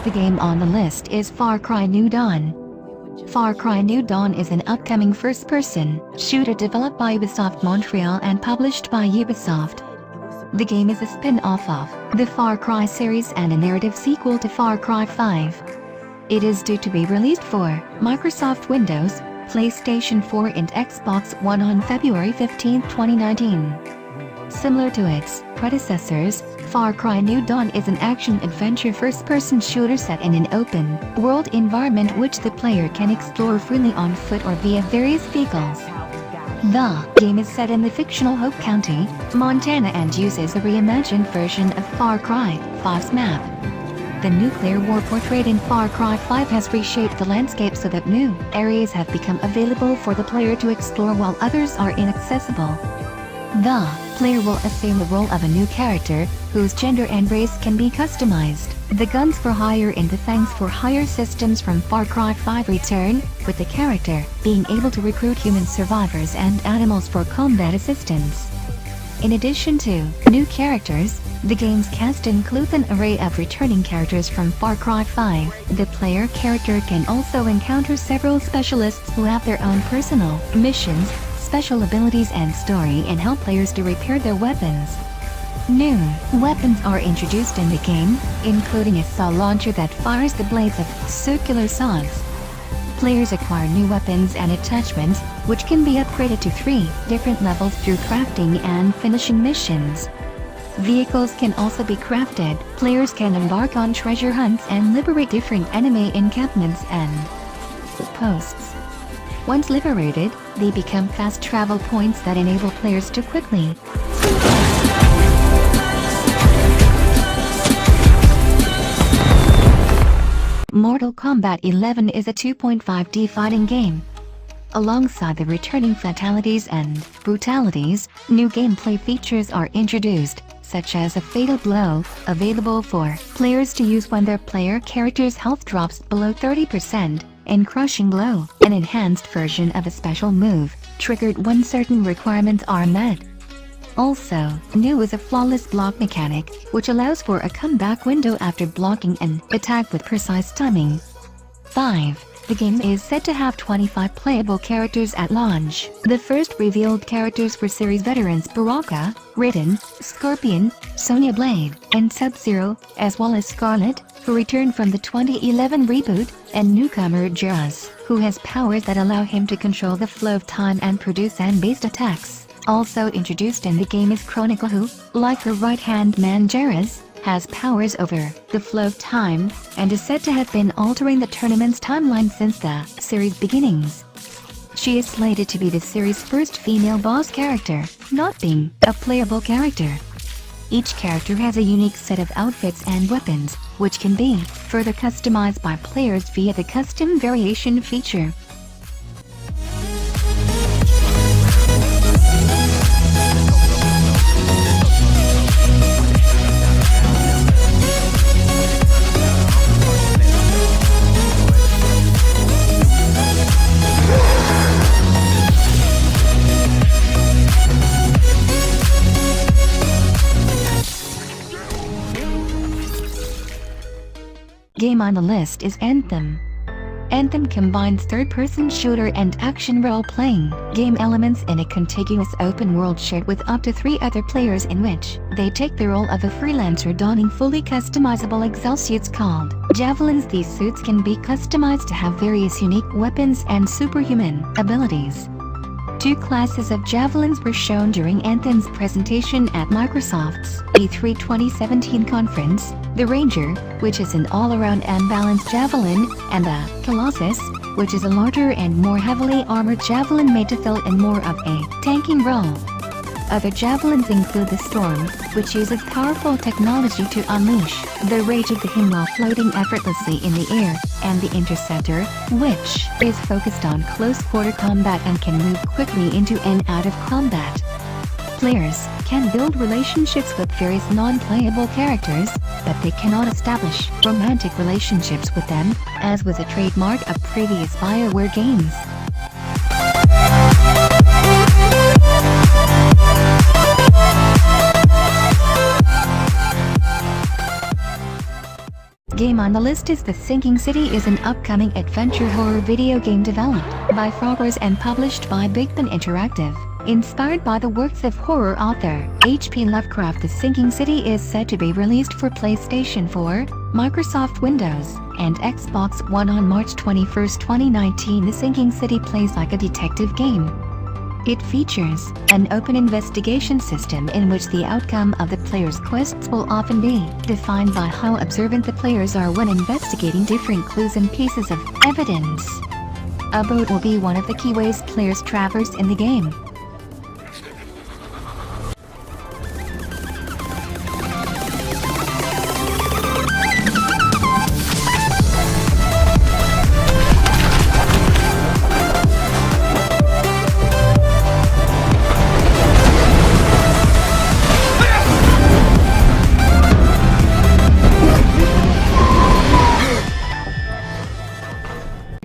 the game on the list is Far Cry New Dawn. Far Cry New Dawn is an upcoming first-person shooter developed by Ubisoft Montreal and published by Ubisoft. The game is a spin-off of the Far Cry series and a narrative sequel to Far Cry 5. It is due to be released for Microsoft Windows, PlayStation 4 and Xbox One on February 15, 2019. Similar to its predecessors, Far Cry New Dawn is an action-adventure first-person shooter set in an open-world environment which the player can explore freely on foot or via various vehicles. The game is set in the fictional Hope County, Montana and uses a reimagined version of Far Cry 5's map. The nuclear war portrayed in Far Cry 5 has reshaped the landscape so that new areas have become available for the player to explore while others are inaccessible. The player will assume the role of a new character, whose gender and race can be customized. The Guns for Hire and the Fangs for Hire systems from Far Cry 5 return, with the character being able to recruit human survivors and animals for combat assistance. In addition to new characters, the game's cast includes an array of returning characters from Far Cry 5. The player character can also encounter several specialists who have their own personal missions, special abilities and story and help players to repair their weapons. New weapons are introduced in the game, including a saw launcher that fires the blades of circular saws. Players acquire new weapons and attachments, which can be upgraded to 3 different levels through crafting and finishing missions. Vehicles can also be crafted. Players can embark on treasure hunts and liberate different enemy encampments and posts. Once liberated, they become fast travel points that enable players to quickly Mortal Kombat 11 is a 2.5D fighting game. Alongside the returning fatalities and brutalities, new gameplay features are introduced, such as a fatal blow, available for players to use when their player character's health drops below 30%, and crushing blow, an enhanced version of a special move, triggered when certain requirements are met. Also, new is a flawless block mechanic, which allows for a comeback window after blocking an attack with precise timing. 5. The game is said to have 25 playable characters at launch. The first revealed characters were series veterans Baraka, Raiden, Scorpion, Sonya Blade, and Sub-Zero, as well as Scarlet, who returned from the 2011 reboot, and newcomer Jaraz, who has powers that allow him to control the flow of time and produce sand-based attacks. Also introduced in the game is Chronicle, who, like her right-hand man Jaraz, has powers over the flow of time, and is said to have been altering the tournament's timeline since the series' beginnings. She is slated to be the series' first female boss character, not being a playable character. Each character has a unique set of outfits and weapons, which can be further customized by players via the custom variation feature. Game on the list is Anthem. Anthem combines third-person shooter and action role-playing game elements in a contiguous open world shared with up to 3 other players, in which they take the role of a freelancer donning fully customizable exosuits called javelins. These suits can be customized to have various unique weapons and superhuman abilities. 2 classes of javelins were shown during Anthem's presentation at Microsoft's E3 2017 conference: the Ranger, which is an all-around and balanced javelin, and the Colossus, which is a larger and more heavily armored javelin made to fill in more of a tanking role. Other javelins include the Storm, which uses powerful technology to unleash the rage of the him while floating effortlessly in the air, and the Interceptor, which is focused on close-quarter combat and can move quickly into and out of combat. Players can build relationships with various non-playable characters, but they cannot establish romantic relationships with them, as was a trademark of previous BioWare games. game on the list is The Sinking City is an upcoming adventure horror video game developed by Frogwares and published by Big Ben Interactive. Inspired by the works of horror author H.P. Lovecraft, The Sinking City is said to be released for PlayStation 4, Microsoft Windows, and Xbox One on March 21, 2019. The Sinking City plays like a detective game. It features an open investigation system in which the outcome of the player's quests will often be defined by how observant the players are when investigating different clues and pieces of evidence. A boat will be one of the key ways players traverse in the game.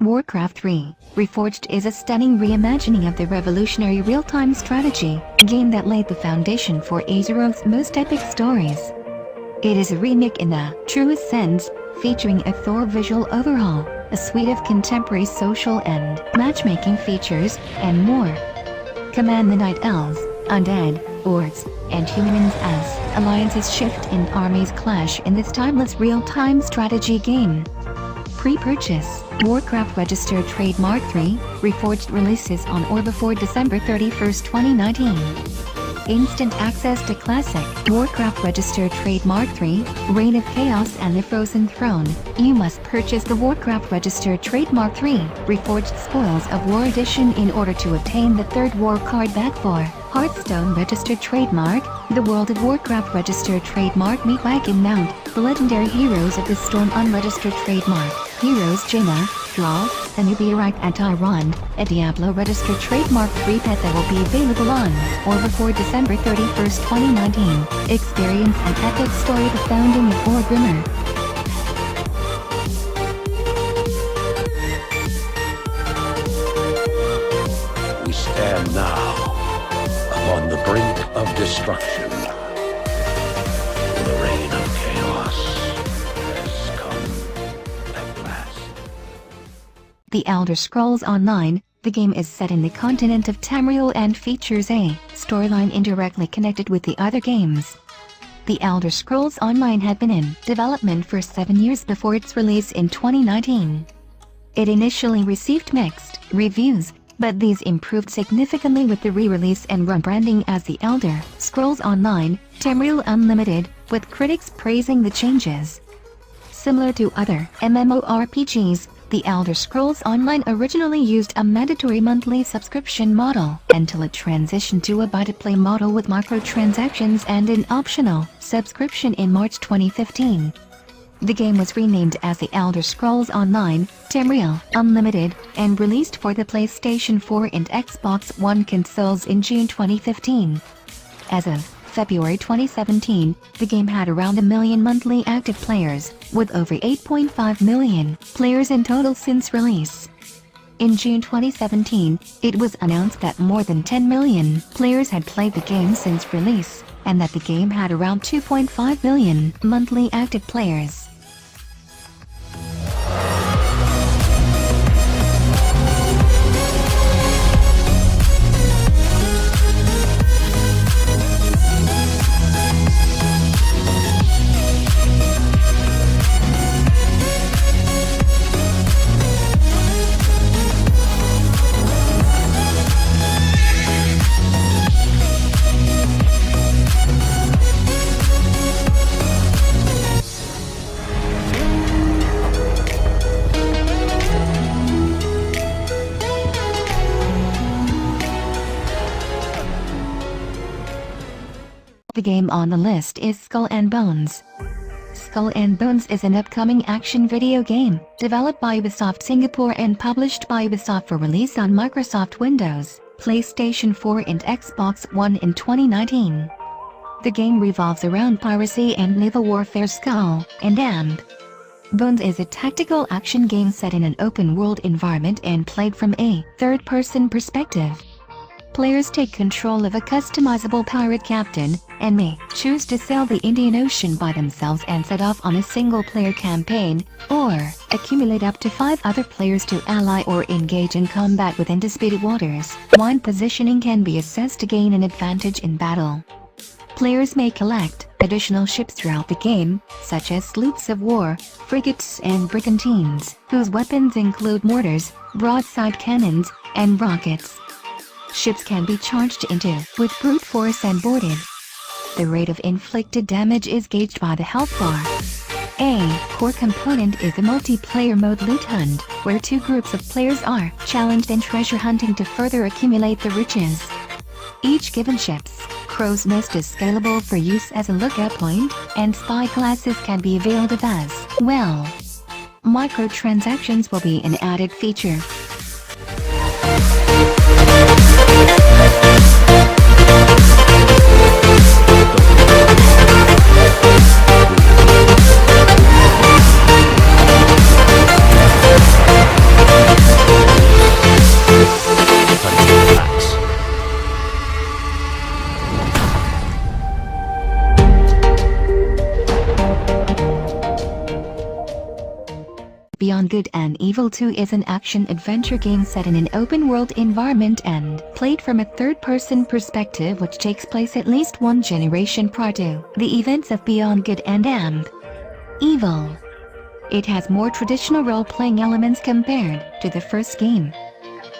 Warcraft III, Reforged is a stunning reimagining of the revolutionary real-time strategy game that laid the foundation for Azeroth's most epic stories. It is a remake in the truest sense, featuring a thorough visual overhaul, a suite of contemporary social and matchmaking features, and more. Command the Night Elves, Undead, Orcs, and Humans as alliances shift and armies clash in this timeless real-time strategy game. Pre-purchase, Warcraft Registered Trademark 3, Reforged releases on or before December 31, 2019. Instant access to Classic, Warcraft Registered Trademark 3, Reign of Chaos and the Frozen Throne. You must purchase the Warcraft Registered Trademark 3, Reforged Spoils of War Edition in order to obtain the third war card back for Hearthstone Registered Trademark, the World of Warcraft Registered Trademark Meatwagon Mount, the Legendary Heroes of the Storm Unregistered Trademark, Heroes Jaina, Thrall, Anubiarite and Tyrande, a Diablo Registered Trademark 3 pet that will be available on or before December 31, 2019. Experience an epic story, the founding of Orgrimmar. We stand now upon the brink of destruction. The reign of chaos has come at last. The Elder Scrolls Online, the game is set in the continent of Tamriel and features a storyline indirectly connected with the other games. The Elder Scrolls Online had been in development for 7 years before its release in 2019. It initially received mixed reviews, but these improved significantly with the re-release and rebranding as The Elder Scrolls Online, Tamriel Unlimited, with critics praising the changes. Similar to other MMORPGs, The Elder Scrolls Online originally used a mandatory monthly subscription model until it transitioned to a buy-to-play model with microtransactions and an optional subscription in March 2015. The game was renamed as The Elder Scrolls Online, Tamriel Unlimited, and released for the PlayStation 4 and Xbox One consoles in June 2015. As of February 2017, the game had around 1 million monthly active players, with over 8.5 million players in total since release. In June 2017, it was announced that more than 10 million players had played the game since release, and that the game had around 2.5 million monthly active players. The game on the list is Skull and Bones. Skull and Bones is an upcoming action video game, developed by Ubisoft Singapore and published by Ubisoft for release on Microsoft Windows, PlayStation 4 and Xbox One in 2019. The game revolves around piracy and naval warfare. Skull and Bones is a tactical action game set in an open-world environment and played from a third-person perspective. Players take control of a customizable pirate captain, and may choose to sail the Indian Ocean by themselves and set off on a single-player campaign, or accumulate up to 5 other players to ally or engage in combat within disputed waters. Line positioning can be assessed to gain an advantage in battle. Players may collect additional ships throughout the game, such as sloops of war, frigates and brigantines, whose weapons include mortars, broadside cannons, and rockets. Ships can be charged into with brute force and boarded. The rate of inflicted damage is gauged by the health bar. A core component is the multiplayer mode loot hunt, where 2 groups of players are challenged in treasure hunting to further accumulate the riches. Each given ship's crow's nest is scalable for use as a lookout point, and spy classes can be availed of as well. Microtransactions will be an added feature. Beyond Good and Evil 2 is an action-adventure game set in an open-world environment and played from a third-person perspective, which takes place at least 1 generation prior to the events of Beyond Good and Evil. It has more traditional role-playing elements compared to the first game.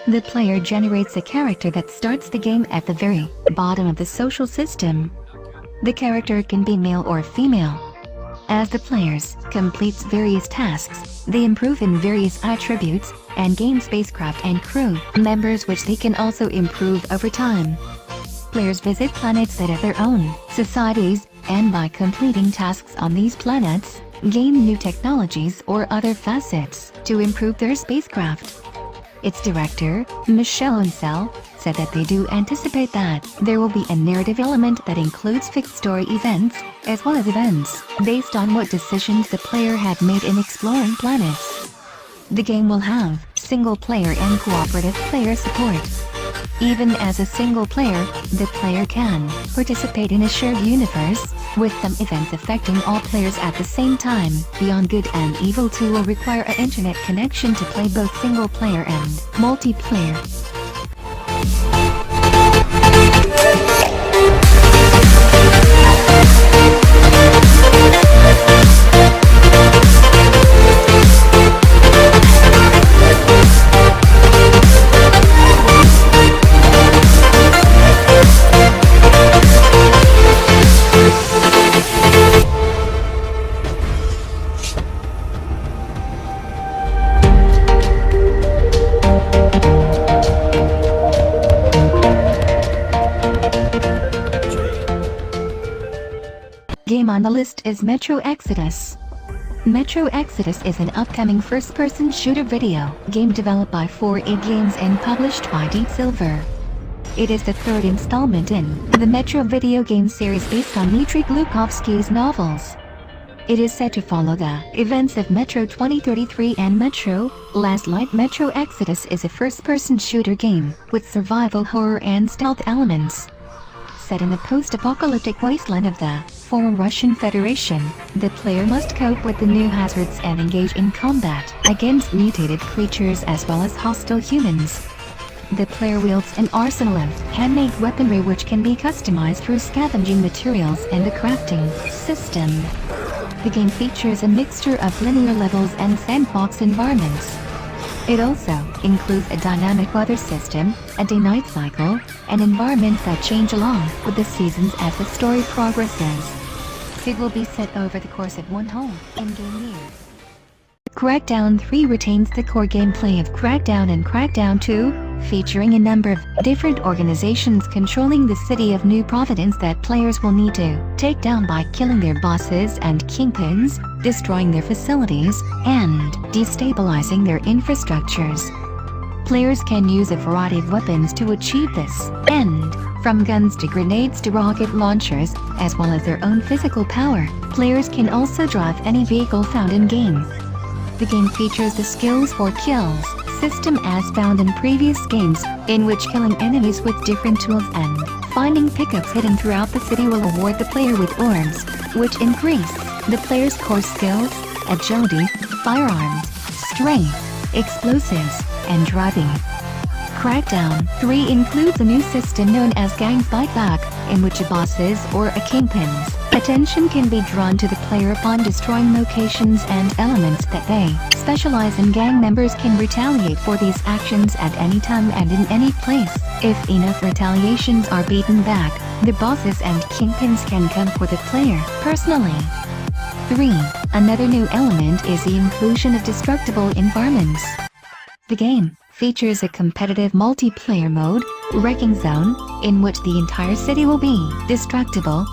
The player generates a character that starts the game at the very bottom of the social system. The character can be male or female. As the players completes various tasks, they improve in various attributes, and gain spacecraft and crew members, which they can also improve over time. Players visit planets that have their own societies, and by completing tasks on these planets, gain new technologies or other facets to improve their spacecraft. Its director, Michelle Ansel, said that they do anticipate that there will be a narrative element that includes fixed story events, as well as events based on what decisions the player had made in exploring planets. The game will have single-player and cooperative player support. Even as a single player, the player can participate in a shared universe, with some events affecting all players at the same time. Beyond Good and Evil 2 will require an internet connection to play both single-player and multiplayer. Game on the list is Metro Exodus. Metro Exodus is an upcoming first-person shooter video game developed by 4A Games and published by Deep Silver. It is the 3rd installment in the Metro video game series based on Dmitry Glukovsky's novels. It is set to follow the events of Metro 2033 and Metro Last Light. Metro Exodus is a first-person shooter game with survival horror and stealth elements. Set in the post-apocalyptic wasteland of the former Russian Federation, the player must cope with the new hazards and engage in combat against mutated creatures as well as hostile humans. The player wields an arsenal of handmade weaponry which can be customized through scavenging materials and the crafting system. The game features a mixture of linear levels and sandbox environments. It also includes a dynamic weather system, a day-night cycle, and environments that change along with the seasons as the story progresses. It will be set over the course of 1 whole in-game year. Crackdown 3 retains the core gameplay of Crackdown and Crackdown 2, featuring a number of different organizations controlling the city of New Providence that players will need to take down by killing their bosses and kingpins, destroying their facilities, and destabilizing their infrastructures. Players can use a variety of weapons to achieve this end, from guns to grenades to rocket launchers, as well as their own physical power. Players can also drive any vehicle found in-game. The game features the skills for kills, system as found in previous games, in which killing enemies with different tools and finding pickups hidden throughout the city will reward the player with orbs, which increase the player's core skills, agility, firearms, strength, explosives, and driving. Crackdown 3 includes a new system known as Gang Fight Back, in which a boss's or a kingpin's attention can be drawn to the player upon destroying locations and elements that they specialize in. Gang members can retaliate for these actions at any time and in any place. If enough retaliations are beaten back, the bosses and kingpins can come for the player personally. 3. Another new element is the inclusion of destructible environments. The game features a competitive multiplayer mode, Wrecking Zone, in which the entire city will be destructible,